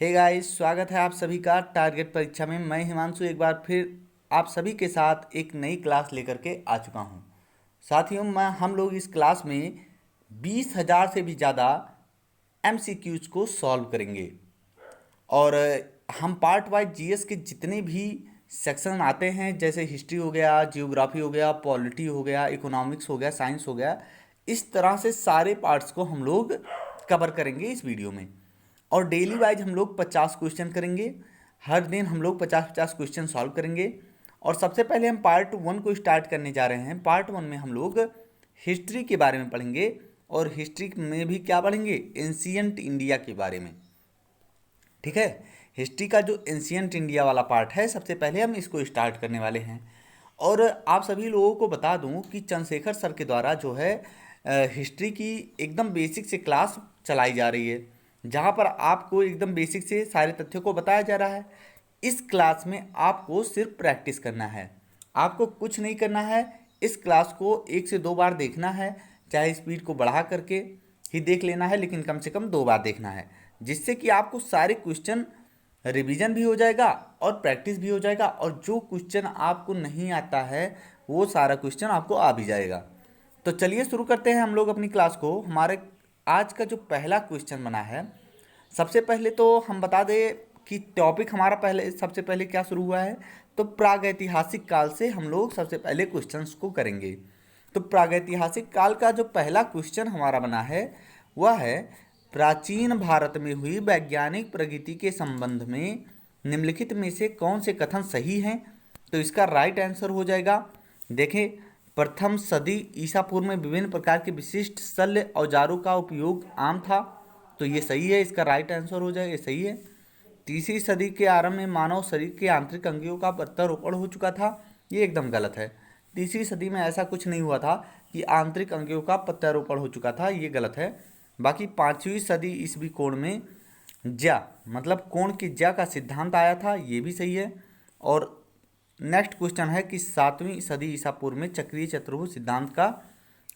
Hey guys, स्वागत है आप सभी का टारगेट परीक्षा में। मैं हिमांशु एक बार फिर आप सभी के साथ एक नई क्लास लेकर के आ चुका हूं। साथियों, हम लोग इस क्लास में 20,000 से भी ज़्यादा एमसीक्यूज को सॉल्व करेंगे। और हम पार्ट वाइज जीएस के जितने भी सेक्शन आते हैं, जैसे हिस्ट्री हो गया, जियोग्राफी हो गया, पॉलिटी हो गया, इकोनॉमिक्स हो गया, साइंस हो गया, इस तरह से सारे पार्ट्स को हम लोग कवर करेंगे इस वीडियो में। और डेली वाइज हम लोग 50 क्वेश्चन करेंगे। हर दिन हम लोग 50-50 क्वेश्चन सॉल्व करेंगे। और सबसे पहले हम पार्ट 1 को स्टार्ट करने जा रहे हैं। पार्ट 1 में हम लोग हिस्ट्री के बारे में पढ़ेंगे। और हिस्ट्री में भी क्या पढ़ेंगे? एंशियंट इंडिया के बारे में। ठीक है, हिस्ट्री का जो एंशियंट इंडिया वाला पार्ट है, सबसे पहले हम इसको स्टार्ट करने वाले हैं। और आप सभी लोगों को बता दूं कि चंद्रशेखर सर के द्वारा जो है हिस्ट्री की एकदम बेसिक से क्लास चलाई जा रही है, जहां पर आपको एकदम बेसिक से सारे तथ्यों को बताया जा रहा है। इस क्लास में आपको सिर्फ प्रैक्टिस करना है, आपको कुछ नहीं करना है। इस क्लास को 1 से 2 बार देखना है, चाहे स्पीड को बढ़ा करके ही देख लेना है, लेकिन कम से कम 2 बार देखना है, जिससे कि आपको सारे क्वेश्चन रिवीजन भी हो जाएगा और प्रैक्टिस भी हो जाएगा। और जो क्वेश्चन आपको नहीं आता है वो सारा क्वेश्चन आपको आ भी जाएगा। तो चलिए शुरू करते हैं हम लोग अपनी क्लास को। हमारे आज का जो पहला क्वेश्चन बना है, सबसे पहले तो हम बता दें कि टॉपिक हमारा पहले सबसे पहले क्या शुरू हुआ है। तो प्रागैतिहासिक काल से हम लोग सबसे पहले क्वेश्चंस को करेंगे। तो प्रागैतिहासिक काल का जो पहला क्वेश्चन हमारा बना है वह है, प्राचीन भारत में हुई वैज्ञानिक प्रगति के संबंध में निम्नलिखित में से कौन से कथन सही हैं? तो इसका राइट आंसर हो जाएगा, देखें, प्रथम सदी ईसा पूर्व में विभिन्न प्रकार के विशिष्ट शल्य औजारों का उपयोग आम था। तो ये सही है, इसका राइट आंसर हो जाएगा, ये सही है। तीसरी सदी के आरंभ में मानव शरीर के आंतरिक अंगों का प्रत्यारोपण हो चुका था। ये एकदम गलत है। तीसरी सदी में ऐसा कुछ नहीं हुआ था कि आंतरिक अंगों का प्रत्यारोपण हो चुका था, ये गलत है। बाकी 5वीं सदी ईसवी कोण में ज्या मतलब कोण की ज्या का सिद्धांत आया था, ये भी सही है। और नेक्स्ट क्वेश्चन है कि 7वीं सदी ईसा पूर्व में चक्रीय चतुर्भुज सिद्धांत का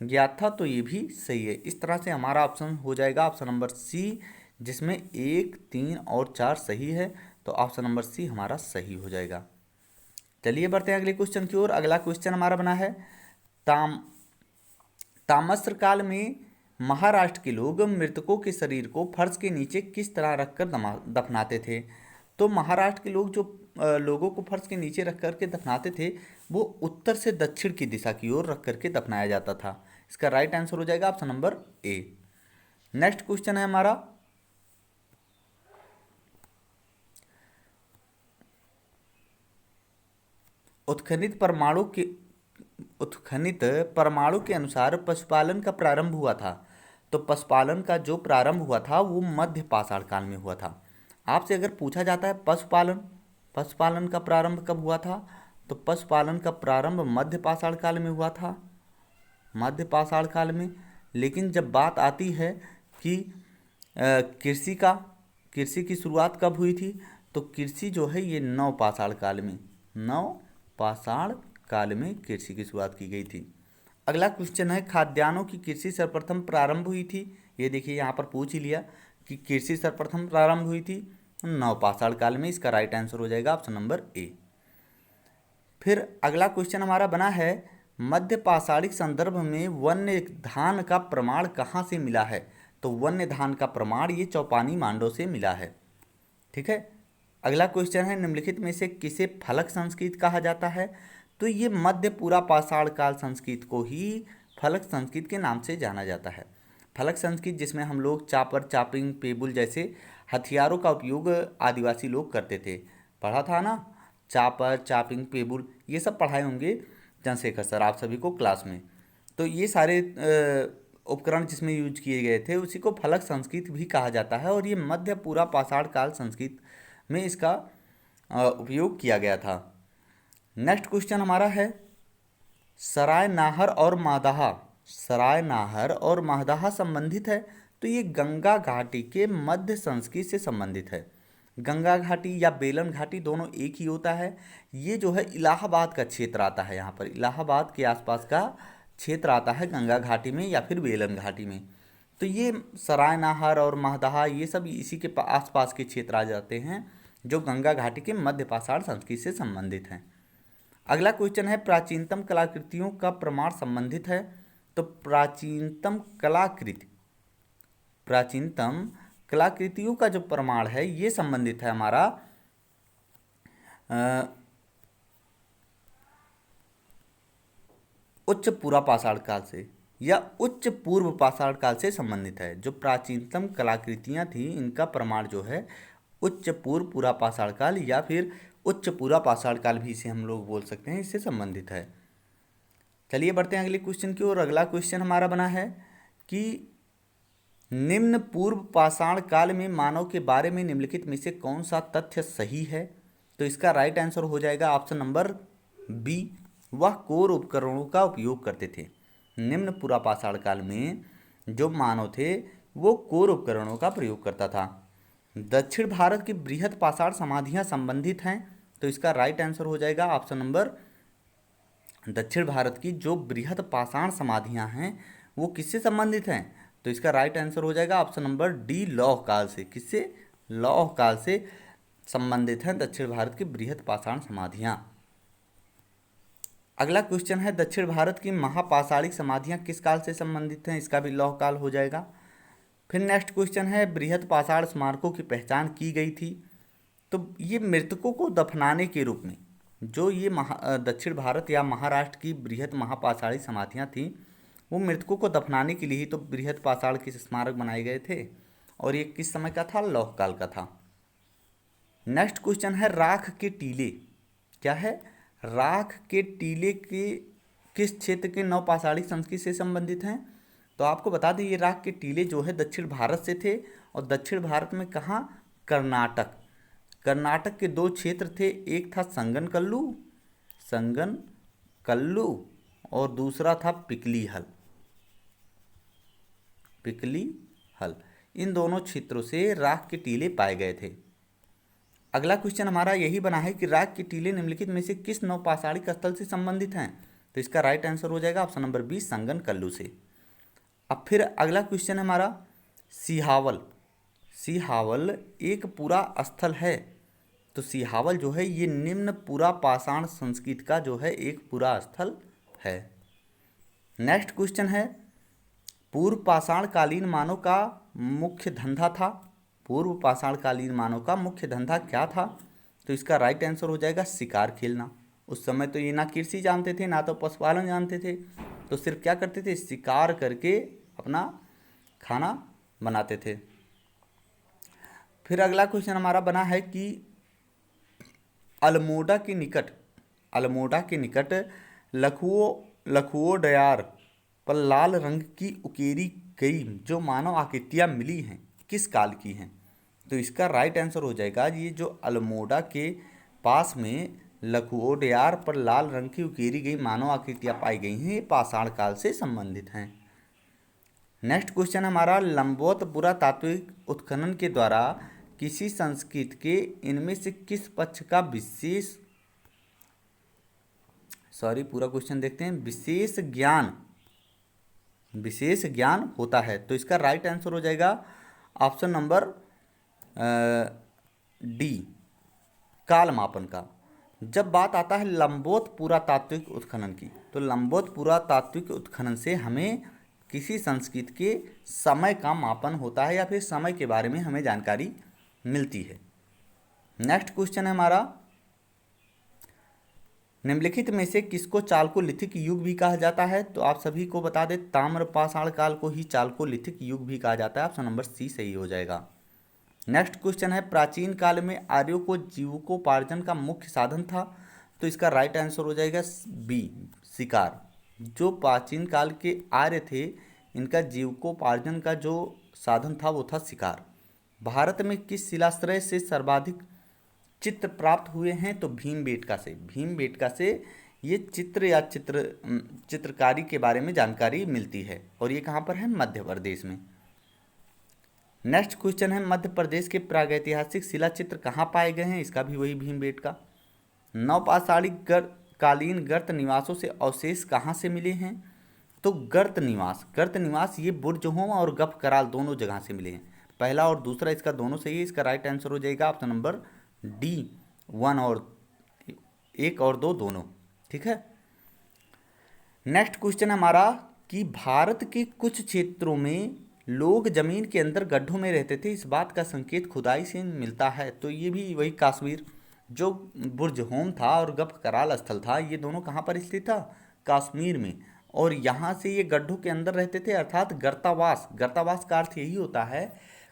ज्ञात था, तो ये भी सही है। इस तरह से हमारा ऑप्शन हो जाएगा ऑप्शन नंबर सी, जिसमें 1, 3 और 4 सही है। तो ऑप्शन नंबर सी हमारा सही हो जाएगा। चलिए बढ़ते हैं अगले क्वेश्चन की ओर। अगला क्वेश्चन हमारा बना है, ताम ताम्रस्त्र काल में महाराष्ट्र के लोग मृतकों के शरीर को फर्श के नीचे किस तरह रखकर दफनाते थे? तो महाराष्ट्र के लोग जो लोगों को फर्श के नीचे रख करके दफनाते थे, वो उत्तर से दक्षिण की दिशा की ओर रख करके दफनाया जाता था। इसका राइट आंसर हो जाएगा option number A. Next question है हमारा, उत्खनित परमाणु के उत्खनित परमाणु के अनुसार पशुपालन का प्रारंभ हुआ था। तो पशुपालन का जो प्रारंभ हुआ था वो मध्य पाषाण काल में हुआ था। आपसे अगर पूछा जाता है पशुपालन पशुपालन का प्रारंभ कब हुआ था, तो पशुपालन का प्रारंभ मध्य पाषाण काल में हुआ था, मध्य पाषाण काल में। लेकिन जब बात आती है कि कृषि की शुरुआत कब हुई थी, तो कृषि जो है ये नवपाषाण काल में, नवपाषाण काल में कृषि की शुरुआत की गई थी। अगला क्वेश्चन है, खाद्यान्नों की कृषि सर्वप्रथम प्रारंभ हुई थी। ये देखिए यहाँ पर पूछ ही लिया कि कृषि सर्वप्रथम प्रारंभ हुई थी नवपाषाण काल में। इसका राइट आंसर हो जाएगा ऑप्शन नंबर ए। फिर अगला क्वेश्चन हमारा बना है, मध्य पाषाणिक संदर्भ में वन्य धान का प्रमाण कहाँ से मिला है? तो वन्य धान का प्रमाण ये चौपानी मांडो से मिला है। ठीक है। अगला क्वेश्चन है, निम्नलिखित में से किसे फलक संस्कृत कहा जाता है? तो ये मध्य पूरा पाषाण काल संस्कृत को ही फलक संस्कृत के नाम से जाना जाता है। फलक संस्कृत जिसमें हम लोग चापर, चापिंग, पेबुल जैसे हथियारों का उपयोग आदिवासी लोग करते थे। पढ़ा था ना, चापर, चापिंग, पेबुल, ये सब पढ़ाए होंगे चंद्रशेखर सर आप सभी को क्लास में। तो ये सारे उपकरण जिसमें यूज किए गए थे उसी को फलक संस्कृत भी कहा जाता है। और ये मध्य पूरा पाषाण काल संस्कृत में इसका उपयोग किया गया था। नेक्स्ट क्वेश्चन हमारा है, सराय नाहर और मादाहा, सराय नाहर और मादाहा संबंधित है। तो ये गंगा घाटी के मध्य संस्कृत से संबंधित है। गंगा घाटी या बेलन घाटी दोनों एक ही होता है। ये जो है इलाहाबाद का क्षेत्र आता है, यहाँ पर इलाहाबाद के आसपास का क्षेत्र आता है गंगा घाटी में या फिर बेलन घाटी में। तो ये सरायनाहर और महदहा ये सब इसी के आसपास के क्षेत्र आ जाते हैं जो गंगा घाटी के मध्य पाषाण संस्कृति से संबंधित हैं। अगला क्वेश्चन है प्राचीनतम कलाकृतियों का प्रमाण संबंधित है। तो प्राचीनतम कलाकृतियों का जो प्रमाण है ये संबंधित है हमारा उच्च पूर्व पाषाण काल से या उच्च पूर्व पाषाण काल से संबंधित है। जो प्राचीनतम कलाकृतियां थी इनका प्रमाण जो है उच्च पूर्व पाषाण काल या फिर उच्च पूर्व पाषाण काल भी इसे हम लोग बोल सकते हैं, इससे संबंधित है। चलिए बढ़ते हैं अगले क्वेश्चन की ओर। अगला क्वेश्चन हमारा बना है कि निम्न पूर्व पाषाण काल में मानव के बारे में निम्नलिखित में से कौन सा तथ्य सही है। तो इसका राइट आंसर हो जाएगा ऑप्शन नंबर बी, वह कोर उपकरणों का उपयोग करते थे। निम्न पूर्व पाषाण काल में जो मानव थे वो कोर उपकरणों का प्रयोग करता था। दक्षिण भारत की बृहद पाषाण समाधियां संबंधित हैं। तो इसका राइट आंसर हो जाएगा ऑप्शन नंबर, दक्षिण भारत की जो बृहद पाषाण समाधियां हैं वो किससे संबंधित हैं। तो इसका राइट आंसर हो जाएगा ऑप्शन नंबर डी, लौह काल से। किससे? लौह काल से संबंधित हैं दक्षिण भारत की बृहद पाषाण समाधियां। अगला क्वेश्चन है दक्षिण भारत की महापाषाणिक समाधियां किस काल से संबंधित हैं। इसका भी लौह काल हो जाएगा। फिर नेक्स्ट क्वेश्चन है बृहद पाषाण स्मारकों की पहचान की गई थी। तो ये मृतकों को दफनाने के रूप में जो ये दक्षिण भारत या महाराष्ट्र की बृहद महापाषाणी समाधियां थीं वो मृतकों को दफनाने के लिए ही तो बृहद पाषाण के स्मारक बनाए गए थे और ये किस समय का था? लौह काल का था। नेक्स्ट क्वेश्चन है राख के टीले। क्या है? राख के टीले के किस क्षेत्र के नवपाषाणिक संस्कृति से संबंधित हैं। तो आपको बता दें ये राख के टीले जो है दक्षिण भारत से थे और दक्षिण भारत में कहाँ? कर्नाटक। कर्नाटक के दो क्षेत्र थे, एक था संगन कल्लू और दूसरा था पिकली हल। इन दोनों क्षेत्रों से राख के टीले पाए गए थे। अगला क्वेश्चन हमारा यही बना है कि राख के टीले निम्नलिखित में से किस नवपाषाणिक स्थल से संबंधित हैं। तो इसका राइट आंसर हो जाएगा ऑप्शन नंबर बी, संगन कल्लू से। अब फिर अगला क्वेश्चन है हमारा सिहावल एक पूरा स्थल है। तो सिहावल जो है ये निम्न पूरा पाषाण संस्कृति का जो है एक पूरा स्थल है। नेक्स्ट क्वेश्चन है पूर्व पाषाण कालीन मानव का मुख्य धंधा था। पूर्व पाषाण कालीन मानव का मुख्य धंधा क्या था। तो इसका राइट आंसर हो जाएगा शिकार खेलना। उस समय तो ये ना कृषि जानते थे ना तो पशुपालन जानते थे, तो सिर्फ क्या करते थे? शिकार करके अपना खाना बनाते थे। फिर अगला क्वेश्चन हमारा बना है कि अल्मोड़ा के निकट लखुओ डयार पर लाल रंग की उकेरी गई जो मानव आकृतियाँ मिली हैं किस काल की हैं। तो इसका राइट आंसर हो जाएगा ये जो अल्मोड़ा के पास में लखुओ-डयार पर लाल रंग की उकेरी गई मानव आकृतियाँ पाई गई हैं ये पाषाण काल से संबंधित हैं। नेक्स्ट क्वेश्चन हमारा लंबवत पुरातात्विक उत्खनन के द्वारा किसी संस्कृति के इनमें से किस पक्ष का पूरा क्वेश्चन देखते हैं। विशेष ज्ञान होता है। तो इसका राइट आंसर हो जाएगा ऑप्शन नंबर डी, काल मापन का। जब बात आता है लंबवत पुरातात्विक उत्खनन की, तो लंबवत पुरातात्विक उत्खनन से हमें किसी संस्कृति के समय का मापन होता है या फिर समय के बारे में हमें जानकारी मिलती है। नेक्स्ट क्वेश्चन है हमारा निम्नलिखित में से किसको चालकोलिथिक युग भी कहा जाता है। तो आप सभी को बता दें ताम्र पाषाण काल को ही चालकोलिथिक युग भी कहा जाता है। ऑप्शन नंबर सी सही हो जाएगा। नेक्स्ट क्वेश्चन है प्राचीन काल में आर्यों को जीविकोपार्जन का मुख्य साधन था। तो इसका राइट आंसर हो जाएगा बी, शिकार। जो प्राचीन काल के आर्य थे इनका जीविकोपार्जन का जो साधन था वो था शिकार। भारत में किस शिलाश्रय से सर्वाधिक चित्र प्राप्त हुए हैं। तो भीमबेटका से ये चित्रकारी के बारे में जानकारी मिलती है और ये कहाँ पर है? मध्य प्रदेश में। नेक्स्ट क्वेश्चन है मध्य प्रदेश के प्रागैतिहासिक शिला चित्र कहाँ पाए गए हैं। इसका भी वही भीमबेटका। नवपाषाणिक कालीन गर्त निवासों से अवशेष कहाँ से मिले हैं। तो गर्त निवास ये बुर्ज-होम और गफ कराल दोनों जगह से मिले हैं। पहला और दूसरा इसका दोनों सही है। इसका राइट आंसर हो जाएगा ऑप्शन नंबर डी, 1 और 1 और 2 दोनों। ठीक है। नेक्स्ट क्वेश्चन हमारा कि भारत के कुछ क्षेत्रों में लोग जमीन के अंदर गड्ढों में रहते थे, इस बात का संकेत खुदाई से मिलता है। तो ये भी वही कश्मीर, जो बुर्ज होम था और गफ कराल स्थल था, ये दोनों कहाँ पर स्थित था? कश्मीर में। और यहाँ से ये गड्ढों के अंदर रहते थे, अर्थात गर्तावास। गर्तावास का अर्थ यही होता है,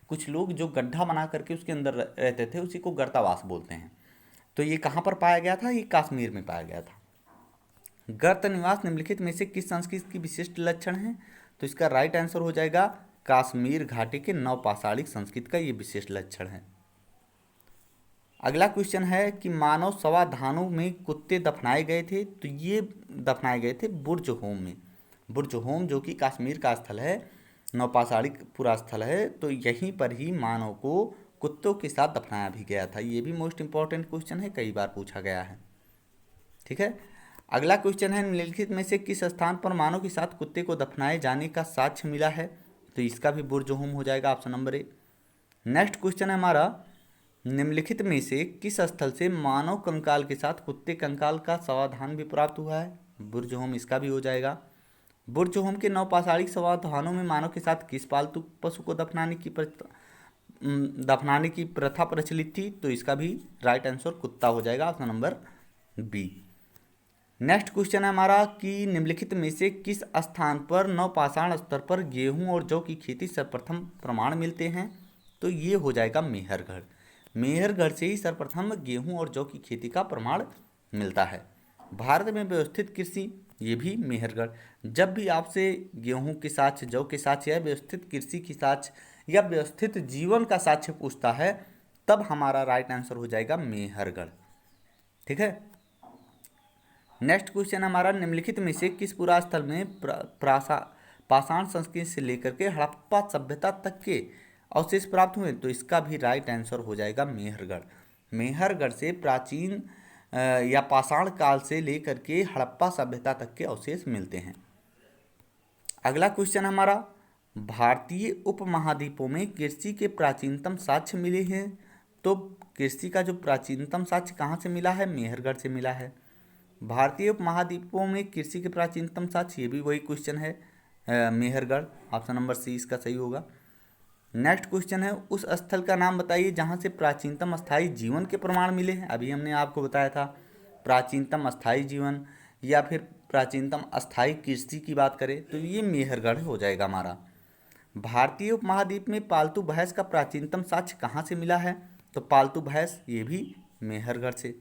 कुछ लोग जो गड्ढा बना करके उसके अंदर रहते थे उसी को गर्तावास बोलते हैं। तो ये कहाँ पर पाया गया था? ये कश्मीर में पाया गया था। गर्त निवास निम्नलिखित में से किस संस्कृति की विशिष्ट लक्षण है? तो इसका राइट आंसर हो जाएगा कश्मीर घाटी के नवपाषाणिक संस्कृति का ये विशिष्ट लक्षण है। अगला क्वेश्चन है कि मानव समाधानों में कुत्ते दफनाए गए थे, तो ये दफनाए गए थे बुर्ज होम में। बुर्ज होम जो कि कश्मीर का स्थल है, नवपाषाणिक पूरा स्थल है, तो यहीं पर ही मानव को कुत्तों के साथ दफनाया भी गया था। ये भी मोस्ट इंपॉर्टेंट क्वेश्चन है, कई बार पूछा गया है। ठीक है। अगला क्वेश्चन है निम्नलिखित में से किस स्थान पर मानव के साथ कुत्ते को दफनाए जाने का साक्ष्य मिला है? तो इसका भी बुर्ज होम हो जाएगा option number A. Next question है हमारा निम्नलिखित में से किस स्थल से मानव कंकाल के साथ कुत्ते कंकाल का समाधान भी प्राप्त हुआ है? बुर्ज होम इसका भी हो जाएगा। बुर्ज होम के नवपाषाणिक समाधानों में मानव के साथ किस पालतू पशु को दफनाने की प्रथा प्रचलित थी? तो इसका भी राइट आंसर कुत्ता हो जाएगा option number B. Next question है हमारा कि निम्नलिखित में से किस स्थान पर नवपाषाण स्तर पर गेहूं और जौ की खेती सर्वप्रथम प्रमाण मिलते हैं? तो ये हो जाएगा मेहरगढ़। मेहरगढ़ से ही सर्वप्रथम गेहूं और जौ की खेती का प्रमाण मिलता है। भारत में व्यवस्थित कृषि, ये भी मेहरगढ़। जब भी आपसे गेहूं के साक्ष्य, जौ के साक्ष्य या व्यवस्थित कृषि की साक्ष्य या व्यवस्थित जीवन का साक्ष्य पूछता है, तब हमारा राइट आंसर हो जाएगा मेहरगढ़। ठीक है। नेक्स्ट क्वेश्चन हमारा निम्नलिखित में से किस पुरा स्थल में पाषाण संस्कृति से लेकर के हड़प्पा सभ्यता तक के अवशेष प्राप्त हुए? तो इसका भी राइट आंसर हो जाएगा मेहरगढ़। मेहरगढ़ से प्राचीन या पाषाण काल से लेकर के हड़प्पा सभ्यता तक के अवशेष मिलते हैं। अगला क्वेश्चन हमारा भारतीय उपमहाद्वीपों में कृषि के प्राचीनतम साक्ष्य मिले हैं। तो कृषि का जो प्राचीनतम साक्ष्य कहाँ से मिला है? मेहरगढ़ से मिला है। भारतीय उपमहाद्वीपों में कृषि के प्राचीनतम साक्ष्य, ये भी वही क्वेश्चन है, मेहरगढ़। ऑप्शन नंबर सी इसका सही होगा। नेक्स्ट क्वेश्चन है उस स्थल का नाम बताइए जहां से प्राचीनतम अस्थायी जीवन के प्रमाण मिले हैं। अभी हमने आपको बताया था प्राचीनतम अस्थायी जीवन या फिर प्राचीनतम अस्थायी कृषि की बात करें तो ये मेहरगढ़ हो जाएगा हमारा। भारतीय उपमहाद्वीप में पालतू भैंस का प्राचीनतम साक्ष्य कहाँ से मिला है? तो पालतू भैंस ये भी मेहरगढ़ से।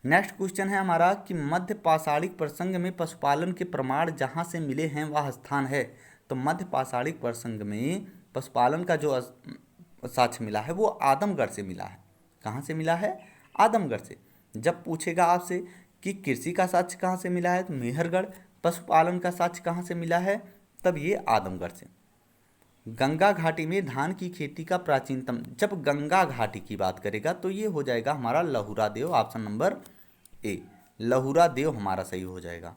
नेक्स्ट क्वेश्चन है हमारा कि मध्य पाषाणिक प्रसंग में पशुपालन के प्रमाण जहाँ से मिले हैं वह स्थान है। तो मध्य पाषाणिक प्रसंग में पशुपालन का जो साक्ष्य मिला है वो आदमगढ़ से मिला है। कहाँ से मिला है? आदमगढ़ से। जब पूछेगा आपसे कि कृषि का साक्ष्य कहाँ से मिला है तो मेहरगढ़, पशुपालन का साक्ष्य कहाँ से मिला है तब ये आदमगढ़ से। गंगा घाटी में धान की खेती का प्राचीनतम, जब गंगा घाटी की बात करेगा तो ये हो जाएगा हमारा लहुरा देव, ऑप्शन नंबर ए, लहुरा देव हमारा सही हो जाएगा।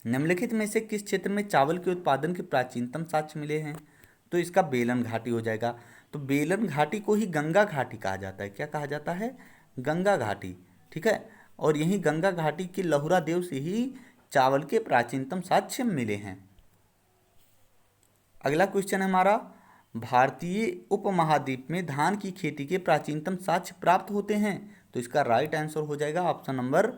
निम्नलिखित में से किस क्षेत्र में चावल के उत्पादन के प्राचीनतम साक्ष्य मिले हैं? तो इसका बेलन घाटी हो जाएगा। तो बेलन घाटी को ही गंगा घाटी कहा जाता है। क्या कहा जाता है? गंगा घाटी। ठीक है। और यही गंगा घाटी के लहुरा देव से ही चावल के प्राचीनतम साक्ष्य मिले हैं। अगला क्वेश्चन है हमारा भारतीय उपमहाद्वीप में धान की खेती के प्राचीनतम साक्ष्य प्राप्त होते हैं। तो इसका राइट आंसर हो जाएगा ऑप्शन नंबर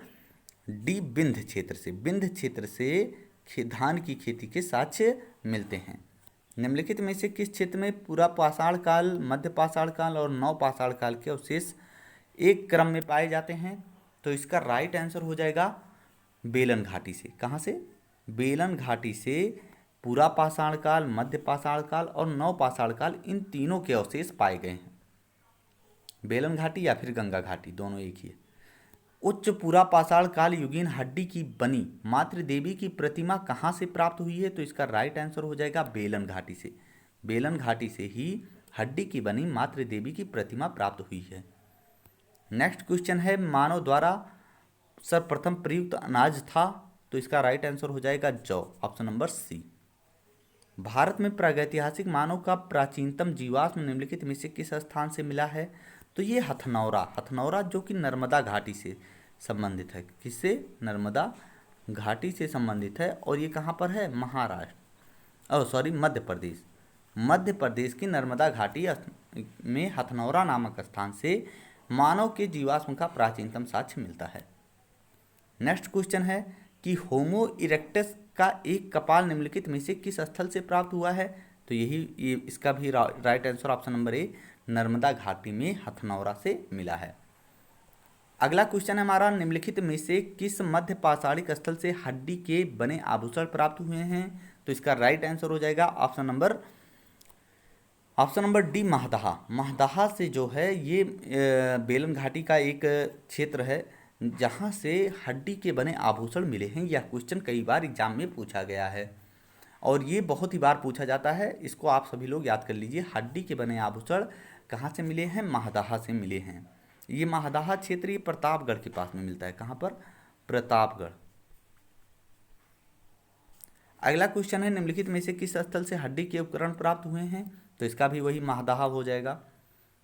डी, विंध्य क्षेत्र से। विंध्य क्षेत्र से धान की खेती के साक्ष्य मिलते हैं। निम्नलिखित में से किस क्षेत्र में पूरा पाषाण काल, मध्य पाषाण काल और नव पाषाण काल के अवशेष एक क्रम में पाए जाते हैं? तो इसका राइट आंसर हो जाएगा बेलन घाटी से। कहाँ से? बेलन घाटी से पूरा पाषाण काल, मध्य पाषाण काल और नव पाषाण काल, इन तीनों के अवशेष पाए गए हैं। बेलन घाटी या फिर गंगा घाटी दोनों एक ही है। उच्च पूरा पाषाण काल युगीन हड्डी की बनी मातृ देवी की प्रतिमा कहाँ से प्राप्त हुई है? तो इसका राइट आंसर हो जाएगा बेलन घाटी से। बेलन घाटी से ही हड्डी की बनी मातृ देवी की प्रतिमा प्राप्त हुई है। नेक्स्ट क्वेश्चन है मानव द्वारा सर्वप्रथम प्रयुक्त अनाज था। तो इसका राइट आंसर हो जाएगा जौ, ऑप्शन नंबर सी। भारत में प्रागैतिहासिक मानव का प्राचीनतम जीवाश्म निम्नलिखित में से किस स्थान से मिला है? तो ये हथनौरा, हथनौरा जो कि नर्मदा घाटी से संबंधित है। किससे? नर्मदा घाटी से संबंधित है। और ये कहाँ पर है? महाराष्ट्र, सॉरी, मध्य प्रदेश। मध्य प्रदेश की नर्मदा घाटी में हथनौरा नामक स्थान से मानव के जीवाश्म का प्राचीनतम साक्ष्य मिलता है। नेक्स्ट क्वेश्चन है कि होमो इरेक्टस का एक कपाल निम्नलिखित में से किस स्थल से प्राप्त हुआ है? तो ये इसका भी right answer option number A, Narmada घाटी में हथनौरा से मिला है। अगला क्वेश्चन है हमारा, निम्नलिखित में से किस मध्य पाषाणिक स्थल से हड्डी के बने आभूषण प्राप्त हुए हैं? तो इसका राइट आंसर हो जाएगा ऑप्शन नंबर डी, महदहा। महदहा से जो है ये बेलन घाटी का एक क्षेत्र है जहाँ से हड्डी के बने आभूषण मिले हैं। यह क्वेश्चन कई बार एग्जाम में पूछा गया है और ये बहुत ही बार पूछा जाता है। इसको आप सभी लोग याद कर लीजिए। हड्डी के बने आभूषण कहाँ से मिले हैं? महदहा से मिले हैं। ये महदहा क्षेत्र ये प्रतापगढ़ के पास में मिलता है। कहाँ पर? प्रतापगढ़। अगला क्वेश्चन है, निम्नलिखित में से किस स्थल से हड्डी के उपकरण प्राप्त हुए हैं? तो इसका भी वही महदहा हो जाएगा।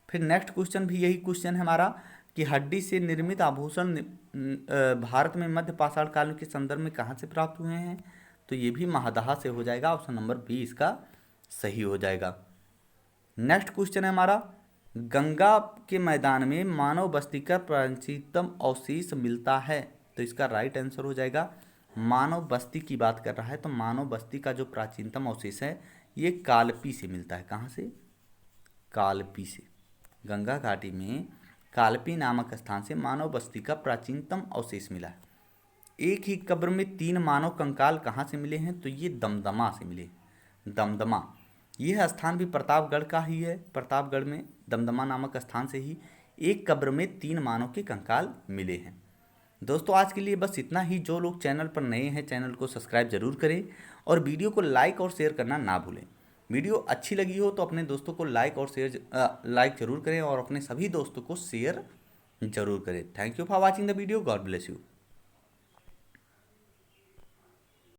फिर नेक्स्ट क्वेश्चन भी यही क्वेश्चन है हमारा कि हड्डी से निर्मित आभूषण भारत में मध्य पाषाण काल के संदर्भ में कहाँ से प्राप्त हुए हैं? तो ये भी महदहा से हो जाएगा। ऑप्शन नंबर बी इसका सही हो जाएगा। नेक्स्ट क्वेश्चन है हमारा, गंगा के मैदान में मानव बस्ती का प्राचीनतम अवशेष मिलता है। तो इसका राइट आंसर हो जाएगा, मानव बस्ती की बात कर रहा है तो मानव बस्ती का जो प्राचीनतम अवशेष है ये कालपी से मिलता है। कहाँ से? कालपी से। गंगा घाटी में कालपी नामक स्थान से मानव बस्ती का प्राचीनतम अवशेष मिला है। एक ही कब्र में 3 मानव कंकाल कहाँ से मिले हैं? तो ये दमदमा से मिले। दमदमा, यह स्थान भी प्रतापगढ़ का ही है। प्रतापगढ़ में दमदमा नामक स्थान से ही एक कब्र में 3 मानव के कंकाल मिले हैं। दोस्तों आज के लिए बस इतना ही। जो लोग चैनल पर नए हैं चैनल को सब्सक्राइब जरूर करें और वीडियो को लाइक और शेयर करना ना भूलें। वीडियो अच्छी लगी हो तो अपने दोस्तों को लाइक जरूर करें और अपने सभी दोस्तों को शेयर जरूर करें। Thank you for watching the video. God bless you.